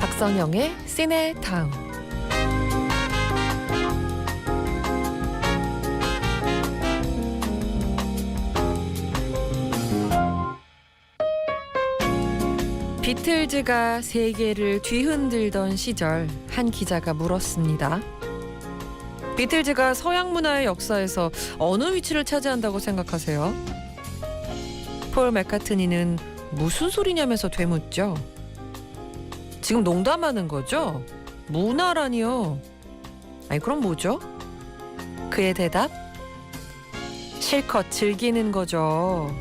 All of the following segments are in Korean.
박선영의 시네타운. 비틀즈가 세계를 뒤흔들던 시절 한 기자가 물었습니다. 비틀즈가 서양 문화의 역사에서 어느 위치를 차지한다고 생각하세요? 폴 맥카트니는 무슨 소리냐면서 되묻죠. 지금 농담하는 거죠? 문화라니요. 아니 그럼 뭐죠? 그의 대답? 실컷 즐기는 거죠.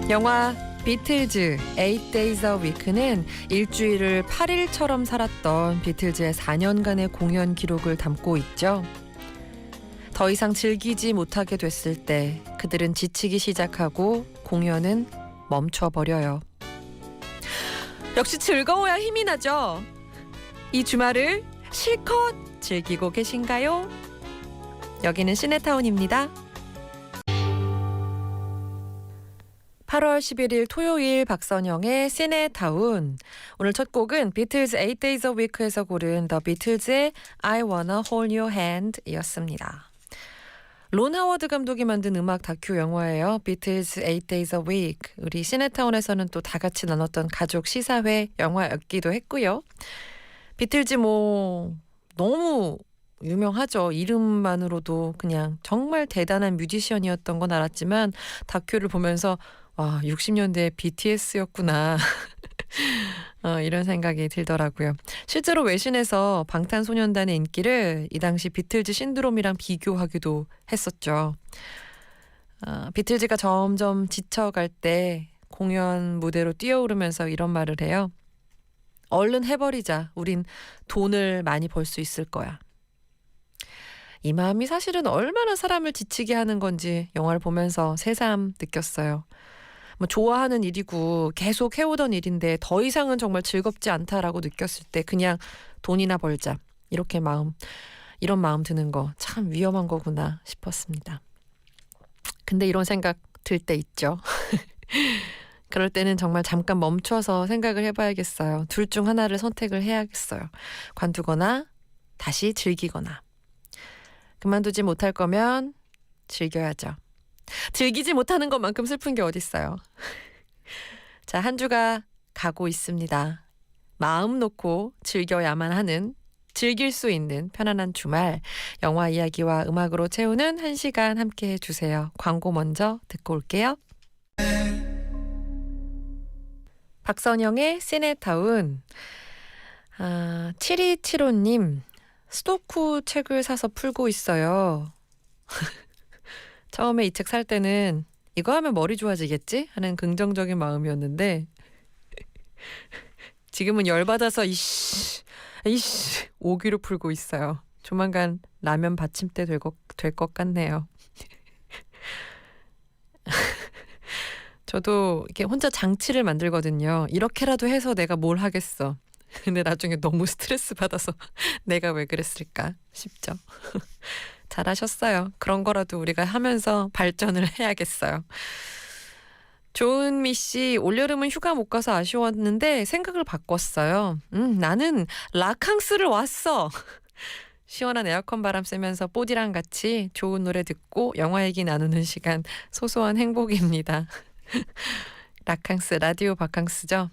영화 비틀즈 8 Days a Week는 일주일을 8일처럼 살았던 비틀즈의 4년간의 공연 기록을 담고 있죠. 더 이상 즐기지 못하게 됐을 때 그들은 지치기 시작하고 공연은 멈춰버려요. 역시 즐거워야 힘이 나죠. 이 주말을 실컷 즐기고 계신가요? 여기는 시네타운입니다. 8월 11일 토요일 박선영의 시네타운. 오늘 첫 곡은 비틀즈 8 Days a Week에서 고른 The Beatles의 I Wanna Hold Your Hand 이었습니다. 론 하워드 감독이 만든 음악 다큐 영화예요. 비틀즈 8 Days a Week. 우리 시네타운에서는 또 다 같이 나눴던 가족 시사회 영화였기도 했고요. 비틀즈 너무 유명하죠. 이름만으로도 그냥 정말 대단한 뮤지션이었던 건 알았지만 다큐를 보면서 와 60년대 BTS였구나 이런 생각이 들더라고요. 실제로 외신에서 방탄소년단의 인기를 이 당시 비틀즈 신드롬이랑 비교하기도 했었죠. 비틀즈가 점점 지쳐갈 때 공연 무대로 뛰어오르면서 이런 말을 해요. 얼른 해버리자. 우린 돈을 많이 벌 수 있을 거야. 이 마음이 사실은 얼마나 사람을 지치게 하는 건지 영화를 보면서 새삼 느꼈어요. 좋아하는 일이고 계속 해오던 일인데 더 이상은 정말 즐겁지 않다라고 느꼈을 때 그냥 돈이나 벌자. 이런 마음 드는 거 참 위험한 거구나 싶었습니다. 근데 이런 생각 들 때 있죠. 그럴 때는 정말 잠깐 멈춰서 생각을 해봐야겠어요. 둘 중 하나를 선택을 해야겠어요. 관두거나 다시 즐기거나. 그만두지 못할 거면 즐겨야죠. 즐기지 못하는 것만큼 슬픈 게 어딨어요. 자, 한 주가 가고 있습니다. 마음 놓고 즐겨야만 하는, 즐길 수 있는 편안한 주말, 영화 이야기와 음악으로 채우는 1시간 함께 해주세요. 광고 먼저 듣고 올게요. 박선영의 시네타운. 7275님, 스토쿠 책을 사서 풀고 있어요. 처음에 이 책 살 때는 이거 하면 머리 좋아지겠지? 하는 긍정적인 마음이었는데 지금은 열받아서 이씨 오기로 풀고 있어요. 조만간 라면 받침대 될 것 같네요. 저도 이렇게 혼자 장치를 만들거든요. 이렇게라도 해서 내가 뭘 하겠어. 근데 나중에 너무 스트레스 받아서 내가 왜 그랬을까 싶죠. 잘하셨어요. 그런 거라도 우리가 하면서 발전을 해야겠어요. 조은미 씨, 올여름은 휴가 못 가서 아쉬웠는데 생각을 바꿨어요. 나는 라캉스를 왔어. 시원한 에어컨 바람 쐬면서 뽀디랑 같이 좋은 노래 듣고 영화 얘기 나누는 시간 소소한 행복입니다. 라캉스, 라디오 바캉스죠.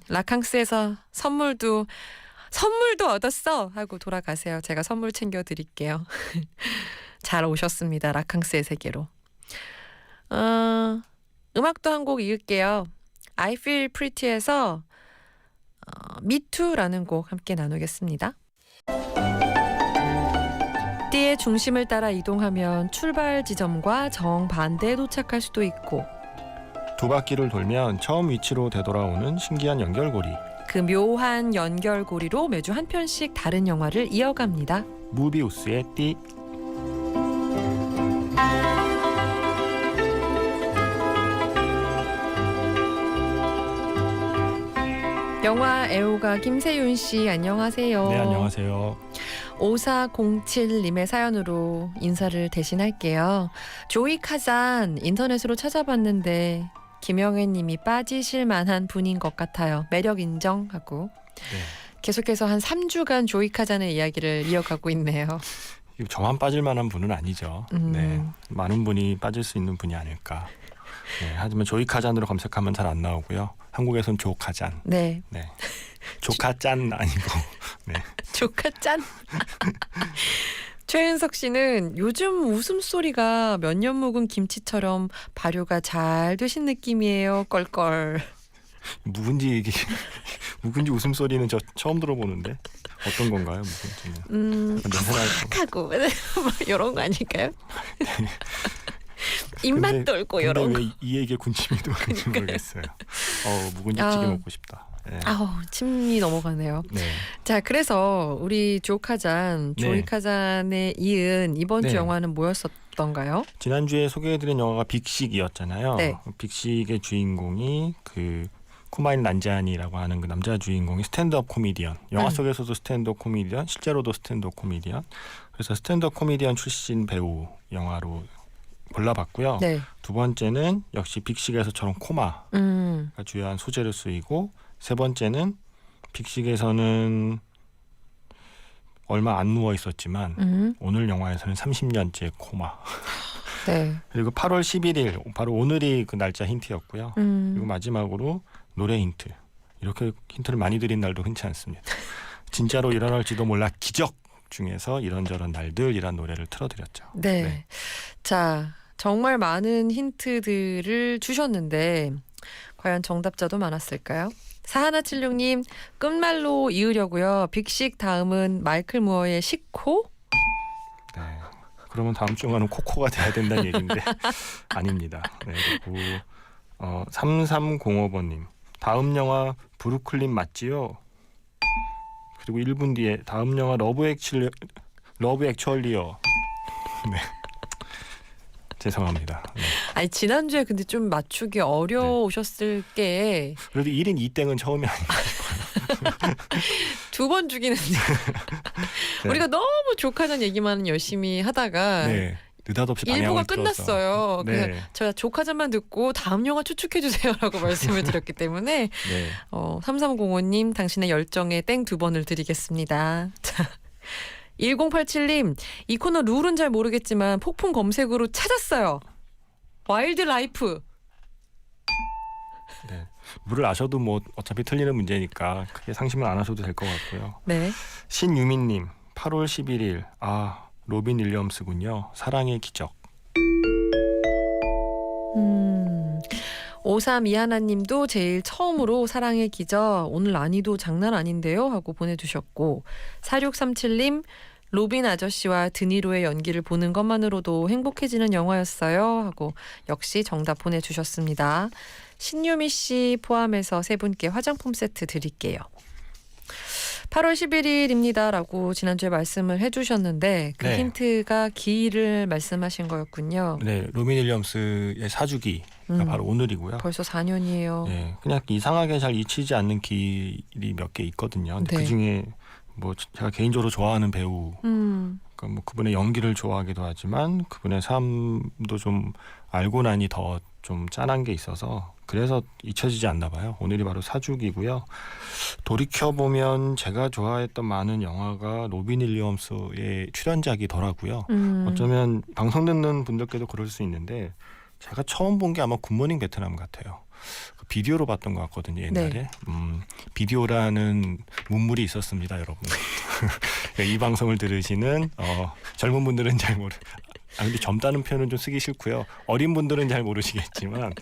라캉스에서 선물도 얻었어 하고 돌아가세요. 제가 선물 챙겨드릴게요. 잘 오셨습니다. 라캉스의 세계로. 음악도 한 곡 읽을게요. I Feel Pretty에서 Me Too라는 곡 함께 나누겠습니다. 띠의 중심을 따라 이동하면 출발 지점과 정반대에 도착할 수도 있고 두 바퀴를 돌면 처음 위치로 되돌아오는 신기한 연결고리. 그 묘한 연결고리로 매주 한 편씩 다른 영화를 이어갑니다. 무비우스의 띠. 영화 애호가 김세윤 씨 안녕하세요. 네, 안녕하세요. 5407님의 사연으로 인사를 대신할게요. 조이 카잔 인터넷으로 찾아봤는데 김영애 님이 빠지실 만한 분인 것 같아요. 매력 인정하고 네. 계속해서 한 3주간 조이 카잔의 이야기를 이어가고 있네요. 이거 저만 빠질 만한 분은 아니죠. 네, 많은 분이 빠질 수 있는 분이 아닐까. 네, 하지만 조이 카잔으로 검색하면 잘 안 나오고요. 한국에선 조 카잔. 네. 네. 조카짠 아니고. 네. 조카 짠. 최윤석 씨는 요즘 웃음소리가 몇 년 묵은 김치처럼 발효가 잘 되신 느낌이에요. 껄껄. 묵은지 웃음소리는 저 처음 들어보는데 어떤 건가요? 묵은지는? 하고 이런 거 아닐까요? 입맛 돌고 이런 거. 왜 이 얘기에 군침이 도는지 모르겠어요. 묵은지찌개 먹고 싶다. 네. 아우 침이 넘어가네요. 네. 자 그래서 우리 조카잔 네. 조이카잔에 이은 이번 주 네. 영화는 뭐였었던가요? 지난주에 소개해드린 영화가 빅식이었잖아요. 네. 빅식의 주인공이 그 쿠마일 난지안이라고 하는 그 남자 주인공이 스탠드업 코미디언. 영화 속에서도 스탠드업 코미디언, 실제로도 스탠드업 코미디언. 그래서 스탠드업 코미디언 출신 배우 영화로 골라봤고요. 네. 두 번째는 역시 빅식에서처럼 코마가 주요한 소재를 쓰이고, 세 번째는 빅식에서는 얼마 안 누워 있었지만 오늘 영화에서는 30년째 코마. 네. 그리고 8월 11일 바로 오늘이 그 날짜 힌트였고요. 그리고 마지막으로 노래 힌트. 이렇게 힌트를 많이 드린 날도 흔치 않습니다. 진짜로 일어날지도 몰라 기적 중에서 이런저런 날들이란 노래를 틀어드렸죠. 네. 네. 자 정말 많은 힌트들을 주셨는데 과연 정답자도 많았을까요? 4176님 끝말로 이으려고요. 빅식 다음은 마이클 무어의 시코? 네. 그러면 다음 주간은 코코가 돼야 된다는 얘기인데 아닙니다. 네. 그리고 3305번님 다음 영화 브루클린 맞지요? 그리고 1분 뒤에 다음 영화 러브 액츄얼리요. 네. 죄송합니다. 네. 아니 지난주에 근데 좀 맞추기 어려우셨을 게 그래도 1인 2땡은 처음이 아니에요. 두 번 죽이는데 네. 우리가 너무 조카전 얘기만 열심히 하다가 네. 느닷없이 일부가 방향을 틀어서. 끝났어요. 네. 그래서 제가 조카전만 듣고 다음 영화 추측해주세요라고 말씀을 드렸기 때문에 네. 3305님 당신의 열정에 땡 2번을 드리겠습니다. 자, 1087님 이 코너 룰은 잘 모르겠지만 폭풍 검색으로 찾았어요. 와일드 라이프. 네. 물을 아셔도 뭐 어차피 틀리는 문제니까 크게 상심을 안 하셔도 될 것 같고요. 네. 신유민님 8월 11일 로빈 윌리엄스군요. 사랑의 기적. 5321님도 제일 처음으로 사랑의 기적 오늘 난이도 장난 아닌데요 하고 보내주셨고 4637님 로빈 아저씨와 드니로의 연기를 보는 것만으로도 행복해지는 영화였어요 하고 역시 정답 보내주셨습니다. 신유미 씨 포함해서 세 분께 화장품 세트 드릴게요. 8월 11일입니다 라고 지난주에 말씀을 해주셨는데 그 네. 힌트가 기일을 말씀하신 거였군요. 네, 로빈 윌리엄스의 사주기가 바로 오늘이고요. 벌써 4년이에요. 네, 그냥 이상하게 잘 잊히지 않는 기일이 몇 개 있거든요. 근데 네. 그 중에 뭐 제가 개인적으로 좋아하는 배우, 그러니까 뭐 그분의 연기를 좋아하기도 하지만 그분의 삶도 좀 알고 나니 더 좀 짠한 게 있어서 그래서 잊혀지지 않나 봐요. 오늘이 바로 사주기고요. 돌이켜보면 제가 좋아했던 많은 영화가 로빈 윌리엄스의 출연작이더라고요. 어쩌면 방송 듣는 분들께도 그럴 수 있는데 제가 처음 본 게 아마 굿모닝 베트남 같아요. 그 비디오로 봤던 것 같거든요. 옛날에. 네. 비디오라는 문물이 있었습니다. 여러분. 이 방송을 들으시는 젊은 분들은 잘 근데 젊다는 표현은 좀 쓰기 싫고요. 어린 분들은 잘 모르시겠지만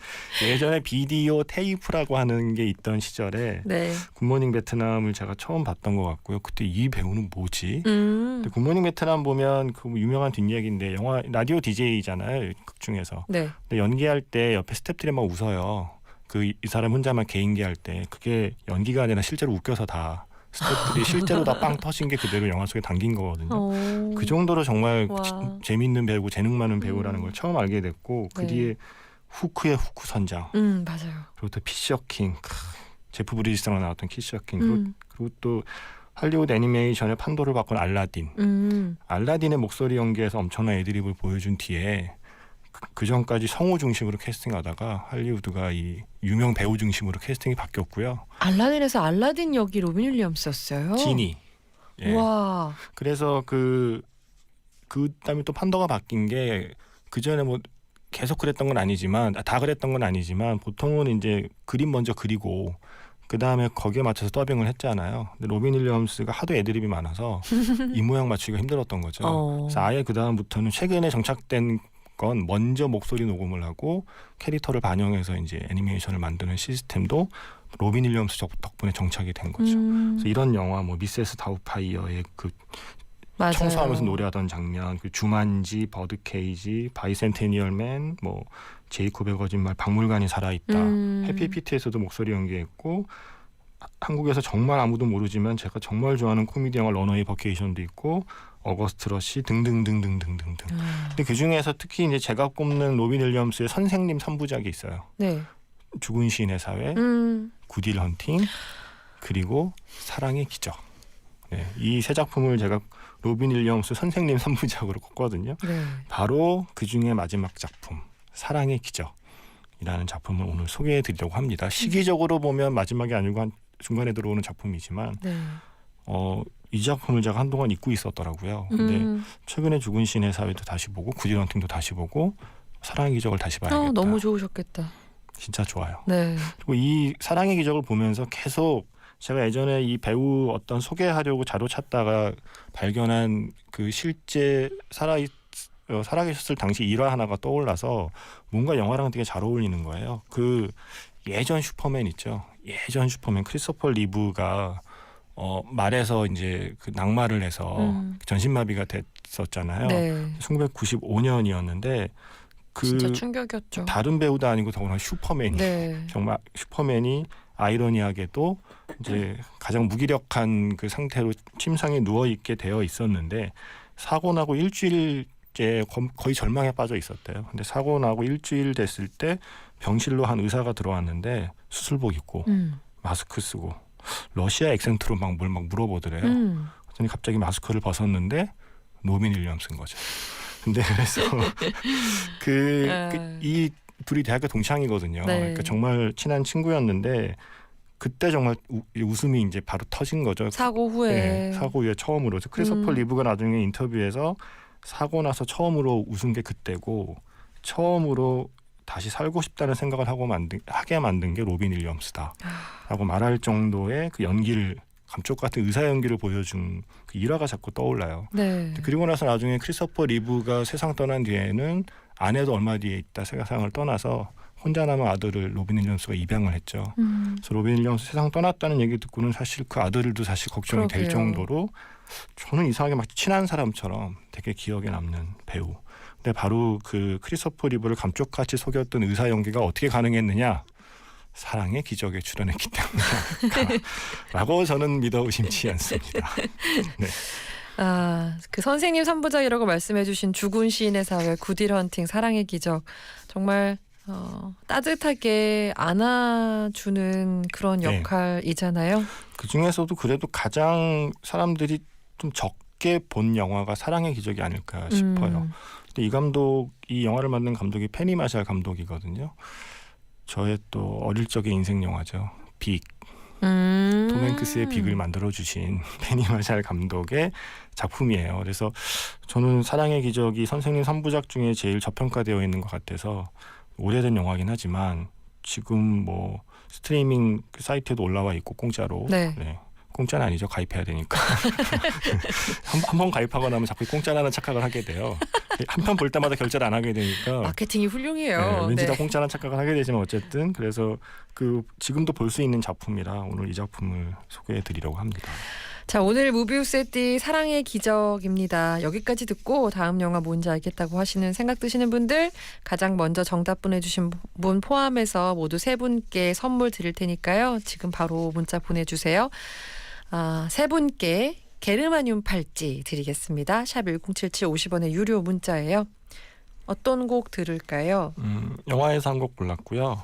예전에 비디오 테이프라고 하는 게 있던 시절에 네. 굿모닝 베트남을 제가 처음 봤던 것 같고요. 그때 이 배우는 뭐지? 근데 굿모닝 베트남 보면 그 유명한 뒷얘기인데 영화 라디오 DJ잖아요. 극 중에서. 네. 근데 연기할 때 옆에 스태프들이 막 웃어요. 이 사람 혼자만 개인기할 때 그게 연기가 아니라 실제로 웃겨서 다 스태프들이 실제로 다 빵 터진 게 그대로 영화 속에 담긴 거거든요. 그 정도로 정말 재미있는 배우고 재능 많은 배우라는 걸 처음 알게 됐고 그 네. 뒤에 후크의 후크 선장 맞아요. 그리고 또 피셔킹 제프 브리지스랑 나왔던 키스 킹 그리고 또 할리우드 애니메이션의 판도를 바꾼 알라딘. 알라딘의 목소리 연기에서 엄청난 애드립을 보여준 뒤에 그 전까지 성우 중심으로 캐스팅하다가 할리우드가 이 유명 배우 중심으로 캐스팅이 바뀌었고요. 알라딘에서 알라딘 역이 로빈 윌리엄스였어요. 지니. 예. 와. 그래서 그다음에 또 판도가 바뀐 게 그 전에 뭐 계속 그랬던 건 아니지만 다 그랬던 건 아니지만 보통은 이제 그림 먼저 그리고 그 다음에 거기에 맞춰서 더빙을 했잖아요. 근데 로빈 윌리엄스가 하도 애드립이 많아서 이 모양 맞추기가 힘들었던 거죠. 그래서 아예 그 다음부터는 최근에 정착된 건 먼저 목소리 녹음을 하고 캐릭터를 반영해서 이제 애니메이션을 만드는 시스템도 로빈 윌리엄스 덕분에 정착이 된 거죠. 그래서 이런 영화 뭐 미세스 다우파이어의 그 맞아요. 청소하면서 노래하던 장면, 그 주만지, 버드케이지, 바이센테니얼맨, 뭐 제이콥의 거짓말, 박물관이 살아있다, 해피피트에서도 목소리 연기했고 한국에서 정말 아무도 모르지만 제가 정말 좋아하는 코미디 영화 런어웨이 버케이션도 있고 어거스트 러시 등등등등등등등. 근데 그 중에서 특히 이제 제가 꼽는 로빈 윌리엄스의 선생님 3부작이 있어요. 네. 죽은 시인의 사회, 굿윌 헌팅, 그리고 사랑의 기적. 네, 이 세 작품을 제가 로빈 윌리엄스 선생님 3부작으로 꼽거든요. 네. 바로 그 중에 마지막 작품 사랑의 기적이라는 작품을 오늘 소개해드리려고 합니다. 시기적으로 보면 마지막이 아니고 한 중간에 들어오는 작품이지만 네. 이 작품을 제가 한동안 잊고 있었더라고요. 근데 최근에 죽은 시인의 사회도 다시 보고 굿윌 헌팅도 다시 보고 사랑의 기적을 다시 봐야겠다. 너무 좋으셨겠다. 진짜 좋아요. 네. 그리고 이 사랑의 기적을 보면서 계속 제가 예전에 이 배우 어떤 소개하려고 자료 찾다가 발견한 그 실제 살아계셨을 당시 일화 하나가 떠올라서 뭔가 영화랑 되게 잘 어울리는 거예요. 그 예전 슈퍼맨 있죠. 예전 슈퍼맨 크리스토퍼 리브가 말에서 이제 그 낙마를 해서 전신마비가 됐었잖아요. 네. 1995년이었는데 진짜 충격이었죠. 다른 배우도 아니고 더구나 슈퍼맨이 네. 정말 슈퍼맨이 아이러니하게도 이제 가장 무기력한 그 상태로 침상에 누워 있게 되어 있었는데 사고 나고 일주일째 거의 절망에 빠져 있었대요. 근데 사고 나고 일주일 됐을 때 병실로 한 의사가 들어왔는데 수술복 입고 마스크 쓰고 러시아 액센트로 막 뭘 막 물어보더래요. 그랬더니 갑자기 마스크를 벗었는데 로빈 윌리엄스인 거죠. 근데 그래서 이 둘이 대학교 동창이거든요. 네. 그러니까 정말 친한 친구였는데 그때 정말 웃음이 이제 바로 터진 거죠. 사고 후에. 네, 사고 후에 처음으로. 크리스토퍼 리브가 나중에 인터뷰에서 사고 나서 처음으로 웃은 게 그때고 처음으로 다시 살고 싶다는 생각을 하게 만든 게 로빈 윌리엄스다라고 말할 정도의 그 연기를 감쪽 같은 의사 연기를 보여준 그 일화가 자꾸 떠올라요. 네. 그리고 나서 나중에 크리스토퍼 리브가 세상 떠난 뒤에는 아내도 얼마 뒤에 있다 세상을 떠나서 혼자 남은 아들을 로빈 윌리엄스가 입양을 했죠. 그래서 로빈 윌리엄스 세상 떠났다는 얘기 듣고는 사실 그 아들도 사실 걱정이 될 정도로 저는 이상하게 막 친한 사람처럼 되게 기억에 남는 배우. 근데 바로 그 크리스토퍼 리브를 감쪽같이 속였던 의사 연기가 어떻게 가능했느냐? 사랑의 기적에 출연했기 때문이라고 저는 믿어 의심치 않습니다. 네. 그 선생님 3부작이라고 말씀해주신 죽은 시인의 사회, 굿윌 헌팅, 사랑의 기적 정말 따뜻하게 안아주는 그런 역할이잖아요. 그 중에서도 그래도 가장 사람들이 좀 적게 본 영화가 사랑의 기적이 아닐까 싶어요. 근데 이 영화를 만든 감독이 페니 마샬 감독이거든요. 저의 또 어릴 적의 인생 영화죠. 빅. 톰 행크스의 빅을 만들어주신 페니 마샬 감독의 작품이에요. 그래서 저는 사랑의 기적이 선생님 3부작 중에 제일 저평가되어 있는 것 같아서 오래된 영화긴 하지만 지금 뭐 스트리밍 사이트에도 올라와 있고 공짜로. 네. 공짜는 아니죠. 가입해야 되니까. 한 번 가입하고 나면 자꾸 공짜라는 착각을 하게 돼요. 한 편 볼 때마다 결제를 안 하게 되니까. 마케팅이 훌륭해요. 왠지 다 공짜라는 착각을 하게 되지만 어쨌든 그래서 지금도 볼 수 있는 작품이라 오늘 이 작품을 소개해드리려고 합니다. 자, 오늘 무비우스의 사랑의 기적입니다. 여기까지 듣고 다음 영화 뭔지 알겠다고 하시는 생각 드시는 분들 가장 먼저 정답 보내주신 분 포함해서 모두 3분께 선물 드릴 테니까요. 지금 바로 문자 보내주세요. 3분께 게르마늄 팔찌 드리겠습니다. 샵 1077 50원의 유료 문자예요. 어떤 곡 들을까요? 영화에서 한 곡 골랐고요.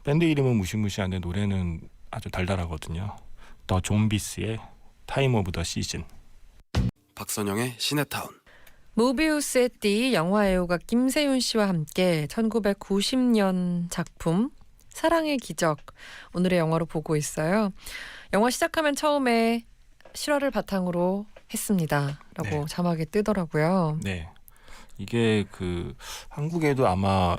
밴드 이름은 무시무시한데 노래는 아주 달달하거든요. 더 좀비스의 타임 오브 더 시즌. 박선영의 시네타운. 모비우스의 띠 영화 애호가 김세윤 씨와 함께 1990년 작품 사랑의 기적 오늘의 영화로 보고 있어요. 영화 시작하면 처음에 실화를 바탕으로 했습니다라고 네. 자막에 뜨더라고요. 네. 이게 그 한국에도 아마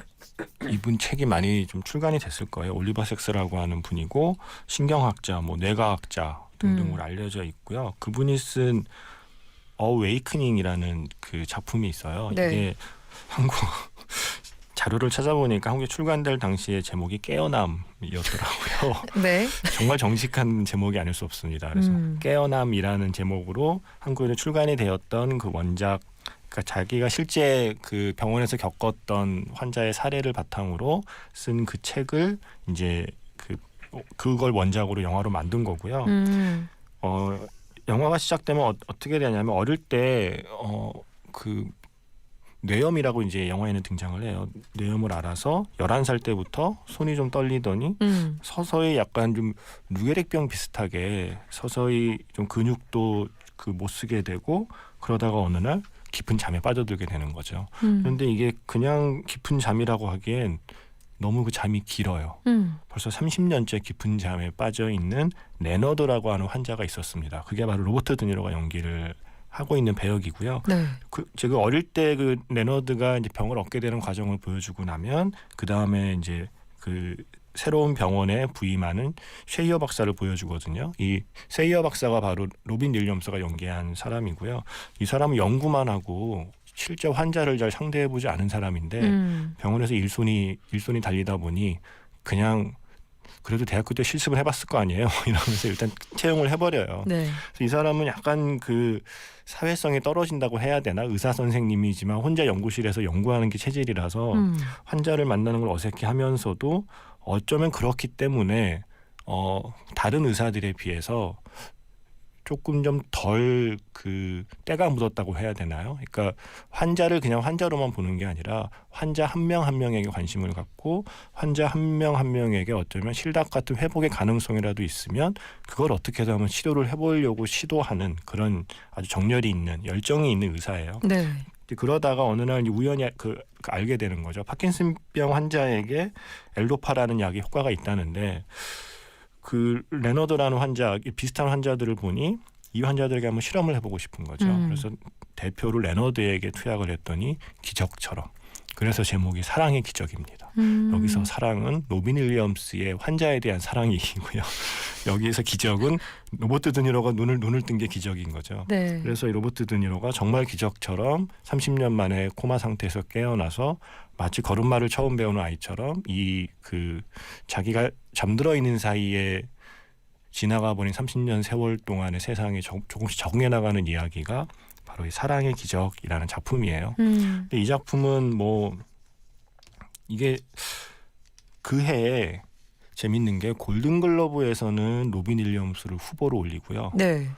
이분 책이 많이 좀 출간이 됐을 거예요. 올리버 섹스라고 하는 분이고 신경학자, 뭐 뇌과학자 등등으로 알려져 있고요. 그분이 쓴 어웨이크닝이라는 그 작품이 있어요. 네. 이게 한국 자료를 찾아보니까 한국에 출간될 당시에 제목이 깨어남이었더라고요. 네. 정말 정직한 제목이 아닐 수 없습니다. 그래서 깨어남이라는 제목으로 한국에 출간이 되었던 그 원작, 그러니까 자기가 실제 그 병원에서 겪었던 환자의 사례를 바탕으로 쓴 그 책을 이제 그걸 원작으로 영화로 만든 거고요. 영화가 시작되면 어떻게 되냐면 어릴 때 그 뇌염이라고 이제 영화에는 등장을 해요. 뇌염을 알아서 11살 때부터 손이 좀 떨리더니 서서히 약간 좀 루게릭병 비슷하게 서서히 좀 근육도 그 못 쓰게 되고 그러다가 어느 날 깊은 잠에 빠져들게 되는 거죠. 그런데 이게 그냥 깊은 잠이라고 하기엔 너무 그 잠이 길어요. 벌써 30년째 깊은 잠에 빠져 있는 레너드라고 하는 환자가 있었습니다. 그게 바로 로버트 드니로가 연기를 하고 있는 배역이고요. 네. 제가 어릴 때 그 레너드가 이제 병을 얻게 되는 과정을 보여주고 나면 그 다음에 이제 그 새로운 병원에 부임하는 쉐이어 박사를 보여주거든요. 이 쉐이어 박사가 바로 로빈 윌리엄스가 연기한 사람이고요. 이 사람은 연구만 하고 실제 환자를 잘 상대해보지 않은 사람인데 병원에서 일손이 달리다 보니 그냥 그래도 대학교 때 실습을 해봤을 거 아니에요. 이러면서 일단 채용을 해버려요. 네. 그래서 이 사람은 약간 그 사회성이 떨어진다고 해야 되나? 의사 선생님이지만 혼자 연구실에서 연구하는 게 체질이라서 환자를 만나는 걸 어색해하면서도 어쩌면 그렇기 때문에 다른 의사들에 비해서 조금 좀 덜 그 때가 묻었다고 해야 되나요? 그러니까 환자를 그냥 환자로만 보는 게 아니라 환자 한 명 한 명에게 관심을 갖고 환자 한 명 한 명에게 어쩌면 실닭 같은 회복의 가능성이라도 있으면 그걸 어떻게든 한번 시도를 해보려고 시도하는 그런 아주 정열이 있는 열정이 있는 의사예요. 네. 그러다가 어느 날 우연히 알게 되는 거죠. 파킨슨병 환자에게 엘도파라는 약이 효과가 있다는데 그 레너드라는 환자, 비슷한 환자들을 보니 이 환자들에게 한번 실험을 해보고 싶은 거죠. 그래서 대표로 레너드에게 투약을 했더니 기적처럼. 그래서 제목이 사랑의 기적입니다. 여기서 사랑은 로빈 윌리엄스의 환자에 대한 사랑이고요. 여기에서 기적은 로버트 드니로가 눈을 뜬 게 기적인 거죠. 네. 그래서 이 로버트 드니로가 정말 기적처럼 30년 만에 코마 상태에서 깨어나서 마치 걸음마를 처음 배우는 아이처럼 자기가 잠들어 있는 사이에 지나가 버린 30년 세월 동안의 세상에 조금씩 적응해 나가는 이야기가 바로 이 사랑의 기적이라는 작품이에요. 근데 이 작품은 뭐 이게 그 해에 재밌는 게 골든글러브에서는 로빈 윌리엄스를 후보로 올리고요. 네.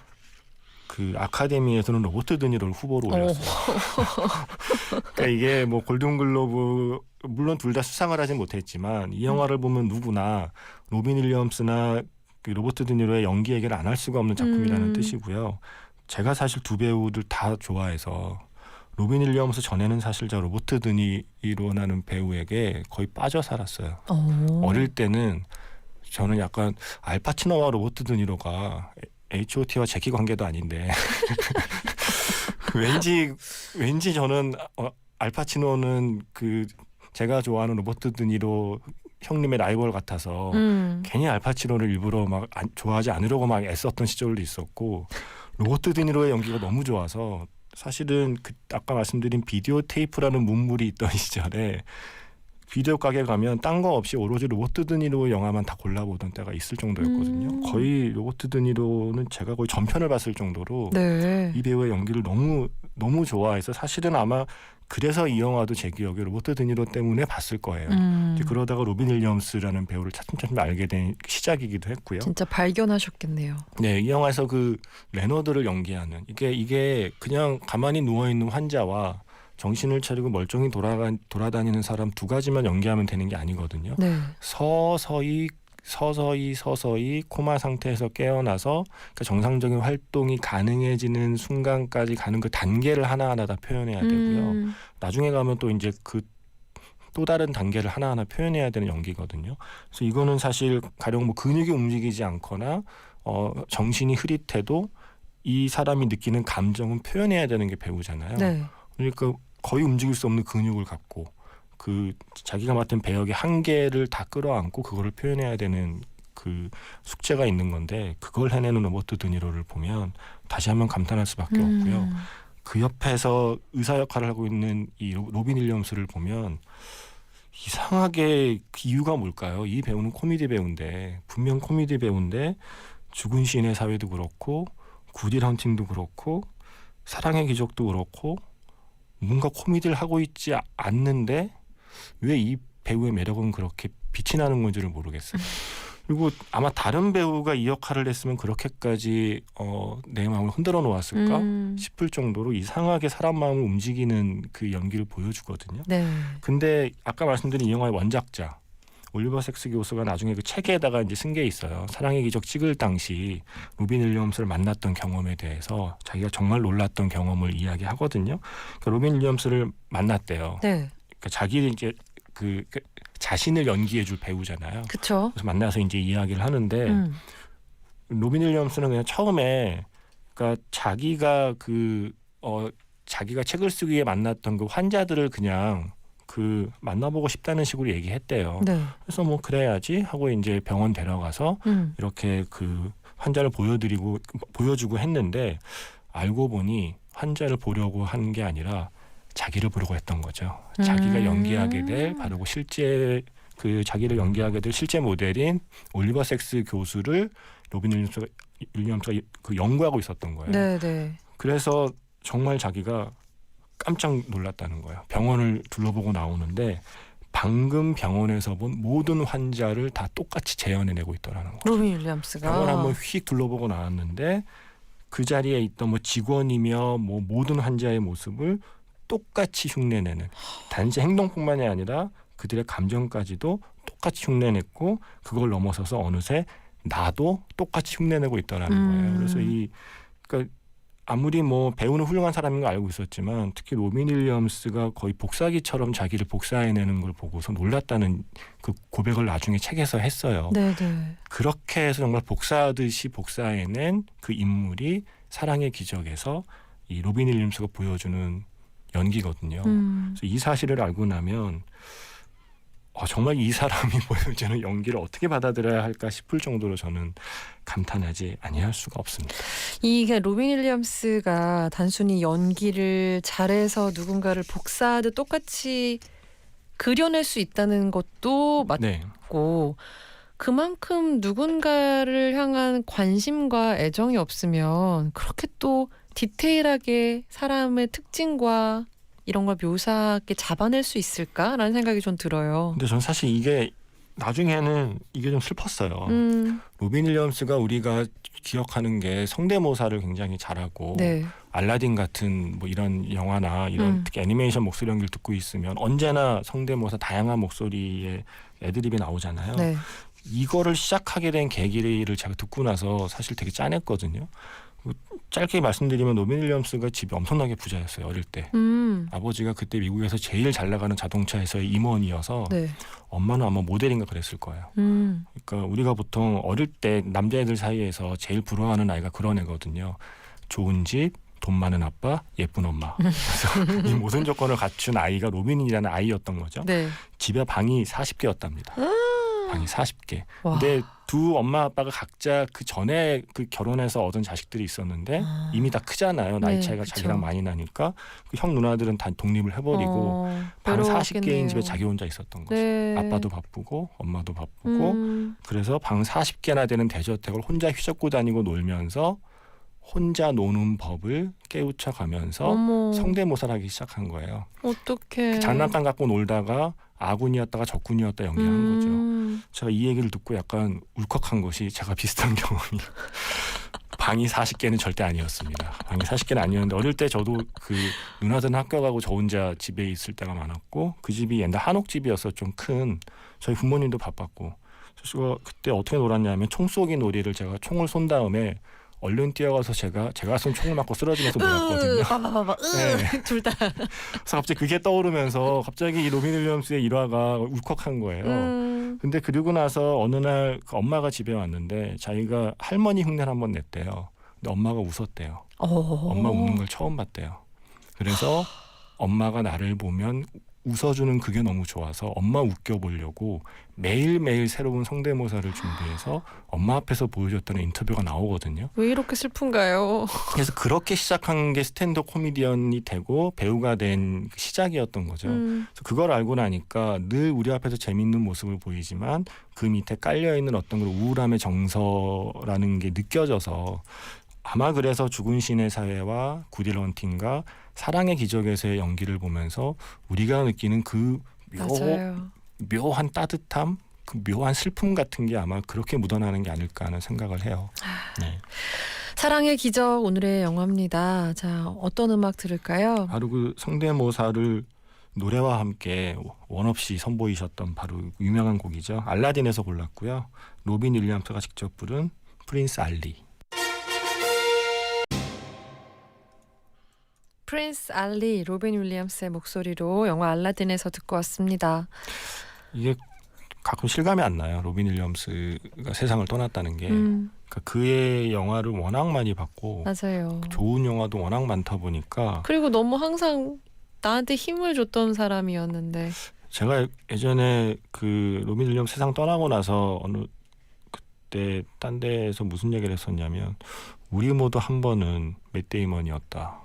그 아카데미에서는 로버트 드니로를 후보로 올렸어요. 그러니까 이게 뭐 골든글러브 물론 둘 다 수상을 하진 못했지만 이 영화를 보면 누구나 로빈 윌리엄스나 그 로버트 드니로의 연기 얘기를 안 할 수가 없는 작품이라는 뜻이고요. 제가 사실 두 배우들 다 좋아해서 로빈 윌리엄스 전에는 사실 저 로버트 드니로라는 배우에게 거의 빠져 살았어요. 어릴 때는 저는 약간 알파치노와 로버트 드니로가 H.O.T와 제키 관계도 아닌데 왠지 저는 알파치노는 그 제가 좋아하는 로버트 드니로 형님의 라이벌 같아서 괜히 알파치노를 일부러 막 좋아하지 않으려고 막 애썼던 시절도 있었고 로버트 드니로의 연기가 너무 좋아서 사실은 아까 말씀드린 비디오 테이프라는 문물이 있던 시절에 비디오 가게 가면 딴 거 없이 오로지 로버트 드니로 영화만 다 골라보던 때가 있을 정도였거든요. 거의 로버트 드니로는 제가 거의 전편을 봤을 정도로 네. 이 배우의 연기를 너무 좋아해서 사실은 아마 그래서 이 영화도 제 기억에 로버트 드니로 때문에 봤을 거예요. 그러다가 로빈 윌리엄스라는 배우를 차츰 알게 된 시작이기도 했고요. 진짜 발견하셨겠네요. 네, 이 영화에서 그 레너드를 연기하는 이게 그냥 가만히 누워 있는 환자와 정신을 차리고 멀쩡히 돌아다니는 사람 두 가지만 연기하면 되는 게 아니거든요. 네. 서서히 서서히 코마 상태에서 깨어나서 그러니까 정상적인 활동이 가능해지는 순간까지 가는 그 단계를 하나하나 다 표현해야 되고요. 나중에 가면 또 이제 그 또 다른 단계를 하나하나 표현해야 되는 연기거든요. 그래서 이거는 사실 가령 뭐 근육이 움직이지 않거나 정신이 흐릿해도 이 사람이 느끼는 감정은 표현해야 되는 게 배우잖아요. 네. 그러니까 거의 움직일 수 없는 근육을 갖고 그 자기가 맡은 배역의 한계를 다 끌어안고 그거를 표현해야 되는 그 숙제가 있는 건데 그걸 해내는 로버트 드니로를 보면 다시 한번 감탄할 수밖에 없고요. 그 옆에서 의사 역할을 하고 있는 이 로빈 윌리엄스를 보면 이상하게 그 이유가 뭘까요? 이 배우는 코미디 배우인데 분명 코미디 배우인데 죽은 시인의 사회도 그렇고 구디 헌팅도 그렇고 사랑의 기적도 그렇고 뭔가 코미디를 하고 있지 않는데 왜 이 배우의 매력은 그렇게 빛이 나는 건지를 모르겠어요. 그리고 아마 다른 배우가 이 역할을 했으면 그렇게까지 내 마음을 흔들어 놓았을까 싶을 정도로 이상하게 사람 마음을 움직이는 그 연기를 보여주거든요. 네. 근데 아까 말씀드린 이 영화의 원작자 올리버 섹스 교수가 나중에 그 책에다가 이제 쓴 게 있어요. 사랑의 기적 찍을 당시 로빈 윌리엄스를 만났던 경험에 대해서 자기가 정말 놀랐던 경험을 이야기하거든요. 그러니까 로빈 윌리엄스를 만났대요. 네. 그러니까 자기 이제 그 자신을 연기해줄 배우잖아요. 그렇죠. 그래서 만나서 이제 이야기를 하는데 로빈 윌리엄스는 그냥 처음에 그러니까 자기가 자기가 책을 쓰기 위해 만났던 그 환자들을 그냥 그 만나보고 싶다는 식으로 얘기했대요. 네. 그래서 뭐 그래야지 하고 이제 병원 데려가서 이렇게 그 환자를 보여주고 했는데 알고 보니 환자를 보려고 한 게 아니라 자기를 보려고 했던 거죠. 자기가 연기하게 될 바로 그 실제 그 자기를 연기하게 될 실제 모델인 올리버 섹스 교수를 로빈 윌리엄스가 그 연구하고 있었던 거예요. 네, 네. 그래서 정말 자기가 깜짝 놀랐다는 거예요. 병원을 둘러보고 나오는데 방금 병원에서 본 모든 환자를 다 똑같이 재현해내고 있더라는 거예요. 로빈 윌리엄스가 병원 한번 휙 둘러보고 나왔는데 그 자리에 있던 뭐 직원이며 뭐 모든 환자의 모습을 똑같이 흉내내는 단지 행동뿐만이 아니라 그들의 감정까지도 똑같이 흉내냈고 그걸 넘어서서 어느새 나도 똑같이 흉내내고 있더라는 거예요. 그래서 그러니까 아무리 뭐 배우는 훌륭한 사람인 거 알고 있었지만 특히 로빈 윌리엄스가 거의 복사기처럼 자기를 복사해내는 걸 보고서 놀랐다는 그 고백을 나중에 책에서 했어요. 네, 네. 그렇게 해서 정말 복사하듯이 복사해낸 그 인물이 사랑의 기적에서 이 로빈 윌리엄스가 보여주는 연기거든요. 그래서 이 사실을 알고 나면 정말 이 사람이 보여주는 연기를 어떻게 받아들여야 할까 싶을 정도로 저는 감탄하지 아니할 수가 없습니다. 이게 로빈 윌리엄스가 단순히 연기를 잘해서 누군가를 복사하듯 똑같이 그려낼 수 있다는 것도 맞고 그만큼 누군가를 향한 관심과 애정이 없으면 그렇게 또 디테일하게 사람의 특징과 이런 걸 묘사하게 잡아낼 수 있을까라는 생각이 좀 들어요. 근데 전 사실 이게 나중에는 이게 좀 슬펐어요. 로빈 윌리엄스가 우리가 기억하는 게 성대모사를 굉장히 잘하고 네. 알라딘 같은 뭐 이런 영화나 이런 특히 애니메이션 목소리 연기를 듣고 있으면 언제나 성대모사 다양한 목소리의 애드립이 나오잖아요. 네. 이거를 시작하게 된 계기를 제가 듣고 나서 사실 되게 짠했거든요. 짧게 말씀드리면 로빈 윌리엄스가 집이 엄청나게 부자였어요. 어릴 때. 아버지가 그때 미국에서 제일 잘 나가는 자동차 회사의 임원이어서 네. 엄마는 아마 모델인가 그랬을 거예요. 그러니까 우리가 보통 어릴 때 남자애들 사이에서 제일 부러워하는 아이가 그런 애거든요. 좋은 집, 돈 많은 아빠, 예쁜 엄마. 그래서 이 모든 조건을 갖춘 아이가 로빈이라는 아이였던 거죠. 네. 집에 방이 40개였답니다. 방이 40개. 와. 근데 두 엄마 아빠가 각자 그 전에 그 결혼해서 얻은 자식들이 있었는데 이미 다 크잖아요. 나이 네, 차이가 그쵸. 자기랑 많이 나니까 그 형 누나들은 다 독립을 해버리고 방 40개인 집에 자기 혼자 있었던 거죠. 네. 아빠도 바쁘고 엄마도 바쁘고 그래서 방 40개나 되는 대저택을 혼자 휘젓고 다니고 놀면서 혼자 노는 법을 깨우쳐 가면서 어머. 성대모사를 하기 시작한 거예요. 어떡해. 장난감 갖고 놀다가 아군이었다가 적군이었다 연기한 거죠. 제가 이 얘기를 듣고 약간 울컥한 것이 제가 비슷한 경험이 방이 40개는 절대 아니었습니다. 방이 40개는 아니었는데 어릴 때 저도 그 누나들은 학교 가고 저 혼자 집에 있을 때가 많았고 그 집이 옛날 한옥집이어서 좀 큰 저희 부모님도 바빴고 저 그때 어떻게 놀았냐면 총 쏘기 놀이를 제가 총을 쏜 다음에 얼른 뛰어가서 제가 쏜 총을 맞고 쓰러지면서 놀았거든요. 네. 둘 다. 그래서 갑자기 그게 떠오르면서 갑자기 이 로빈 윌리엄스의 일화가 울컥한 거예요. 근데 그리고 나서 어느 날 그 엄마가 집에 왔는데 자기가 할머니 흉내를 한번 냈대요. 근데 엄마가 웃었대요. 엄마 웃는 걸 처음 봤대요. 그래서 엄마가 나를 보면 웃어주는 그게 너무 좋아서 엄마 웃겨보려고 매일매일 새로운 성대모사를 준비해서 엄마 앞에서 보여줬다는 인터뷰가 나오거든요. 왜 이렇게 슬픈가요? 그래서 그렇게 시작한 게 스탠드업 코미디언이 되고 배우가 된 시작이었던 거죠. 그래서 그걸 알고 나니까 늘 우리 앞에서 재밌는 모습을 보이지만 그 밑에 깔려있는 어떤 그런 우울함의 정서라는 게 느껴져서 아마 그래서 죽은 신의 사회와 굿윌 헌팅과 사랑의 기적에서의 연기를 보면서 우리가 느끼는 그 맞아요. 묘한 따뜻함, 그 묘한 슬픔 같은 게 아마 그렇게 묻어나는 게 아닐까 하는 생각을 해요. 네. 사랑의 기적 오늘의 영화입니다. 자, 어떤 음악 들을까요? 바로 그 성대모사를 노래와 함께 원 없이 선보이셨던 바로 유명한 곡이죠. 알라딘에서 골랐고요. 로빈 윌리엄스가 직접 부른 프린스 알리. 프린스 알리, 로빈 윌리엄스의 목소리로 영화 알라딘에서 듣고 왔습니다. 이게 가끔 실감이 안 나요. 로빈 윌리엄스가 세상을 떠났다는 게. 그러니까 그의 영화를 워낙 많이 봤고 맞아요. 좋은 영화도 워낙 많다 보니까 그리고 너무 항상 나한테 힘을 줬던 사람이었는데. 제가 예전에 그 로빈 윌리엄스 세상 떠나고 나서 어느 그때 딴 데에서 무슨 얘기를 했었냐면 우리 모두 한 번은 맷 데이먼이었다.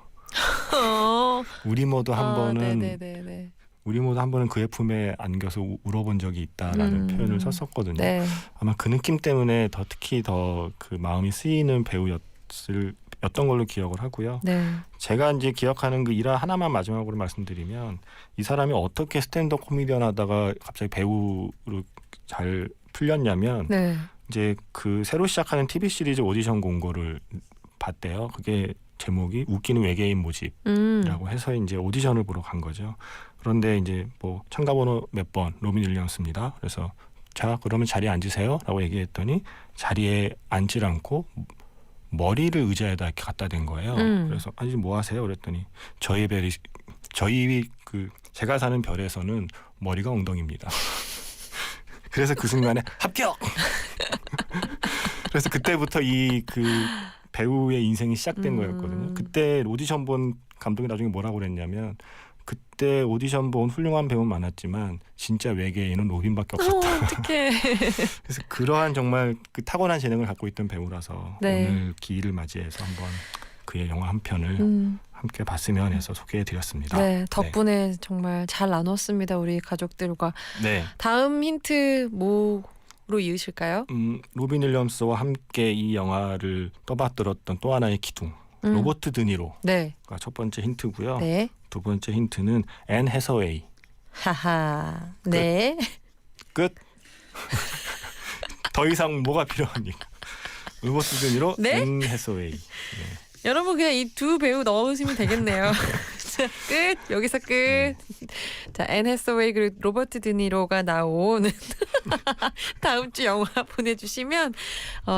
우리 모두 한 번은 네네네네. 우리 모두 한 번은 그의 품에 안겨서 울어본 적이 있다라는 표현을 썼었거든요. 네. 아마 그 느낌 때문에 더 특히 더 그 마음이 쓰이는 배우였던 걸로 기억을 하고요. 네. 제가 이제 기억하는 그 일화 하나만 마지막으로 말씀드리면 이 사람이 어떻게 스탠드업 코미디언 하다가 갑자기 배우로 잘 풀렸냐면 네. 이제 그 새로 시작하는 TV 시리즈 오디션 공고를 봤대요. 그게 제목이 웃기는 외계인 모집이라고 해서 이제 오디션을 보러 간 거죠. 그런데 이제 뭐 참가번호 몇 번 로빈 윌리엄스입니다. 그래서 자 그러면 자리에 앉으세요라고 얘기했더니 자리에 앉질 않고 머리를 의자에다 이렇게 갖다 댄 거예요. 그래서 아니 뭐 하세요? 그랬더니 저희 그 제가 사는 별에서는 머리가 엉덩이입니다. 그래서 그 순간에 합격. 그래서 그때부터 이 그 배우의 인생이 시작된 거였거든요. 그때 오디션 본 감독이 나중에 뭐라고 그랬냐면 그때 오디션 본 훌륭한 배우는 많았지만 진짜 외계인은 로빈밖에 없었다. 어떡해. 그래서 그러한 정말 그 타고난 재능을 갖고 있던 배우라서 네. 오늘 기회를 맞이해서 한번 그의 영화 한 편을 함께 봤으면 해서 소개해드렸습니다. 네, 덕분에 정말 잘 나눴습니다. 우리 가족들과. 네. 다음 힌트 뭐로 이으실까요? 로빈 윌리엄스와 함께 이 영화를 떠받들었던 또 하나의 기둥 로버트 드니로가 네. 첫 번째 힌트고요. 네. 두 번째 힌트는 앤 해서웨이. 하하. 네. 끝. 더 이상 뭐가 필요합니까? 로버트 드니로, 네? 앤 해서웨이. 네. 여러분 그냥 이 두 배우 넣으시면 되겠네요. 자, 끝. 여기서 끝. 자, 앤 해서웨이 그리고 로버트 드니로가 나온 다음 주 영화 보내주시면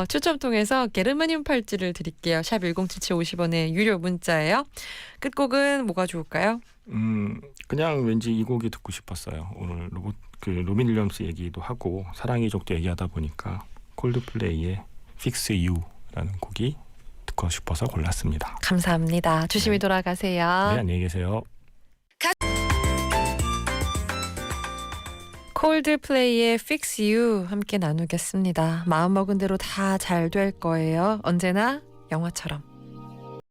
추첨 통해서 게르마늄 팔찌를 드릴게요. 샵 1077 50원의 유료 문자예요. 끝곡은 뭐가 좋을까요? 그냥 왠지 이 곡이 듣고 싶었어요. 오늘 로빈 윌리엄스 얘기도 하고 사랑의 족도 얘기하다 보니까 콜드플레이의 Fix You라는 곡이 듣고 싶어서 골랐습니다. 감사합니다. 조심히 돌아가세요. 네, 안녕히 계세요. 콜드플레이의 Fix You 함께 나누겠습니다. 마음먹은 대로 다 잘 될 거예요. 언제나 영화처럼.